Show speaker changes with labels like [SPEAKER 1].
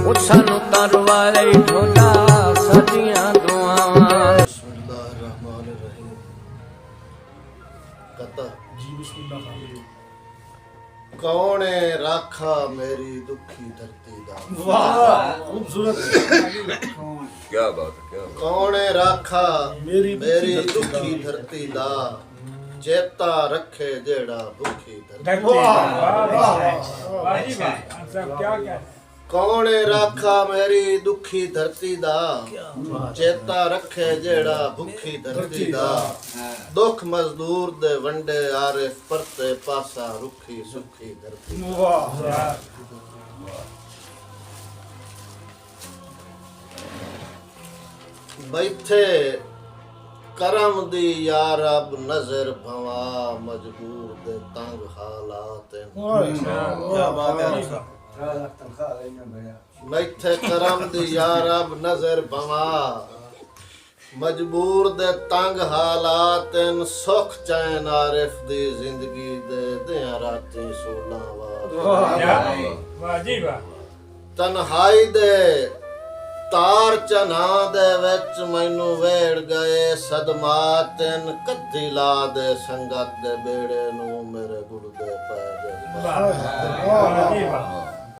[SPEAKER 1] ਉਹ ਸਾਨੂੰ ਤਰਵਾਰੇ ਢੋਲਾ ਸਾਡੀਆਂ ਦੁਆਵਾਂ।
[SPEAKER 2] बिस्मिल्लाहिर्रहमानिर्रहीम। कता
[SPEAKER 3] जी बिस्मिल्लाह।
[SPEAKER 2] कौन है राखा मेरी दुखी धरती दा।
[SPEAKER 3] वाह खूबसूरत।
[SPEAKER 4] क्या बात है, क्या बात
[SPEAKER 2] कौन है राखा
[SPEAKER 3] मेरी
[SPEAKER 2] मेरी
[SPEAKER 3] दुखी
[SPEAKER 2] दुखी धरती दा, चेता रखे जेड़ा भुखी धरती। कौन है राखा मेरी दुखी धरती दा, चेता रखे जेड़ा भुखी धरती दा। दुख मजदूर दे वंडे आरिफ परते पासा रुखी सुखी धरती। बैठे करम दी यार अब नजर भवा, मजबूर दे तंग हालात।
[SPEAKER 3] क्या बात है।
[SPEAKER 2] बैठे करम दी यार अब नजर भवा, मजबूर दे तंग हालात। सुख चैन आरिफ दी जिंदगी दे दियां राती सोला वार। तन्हाई दे तार चना दे विच मैनू वेड़ गए सदमात। कद्दी ला दे संगत दे बेड़े नू मेरे गुरदे पै गए।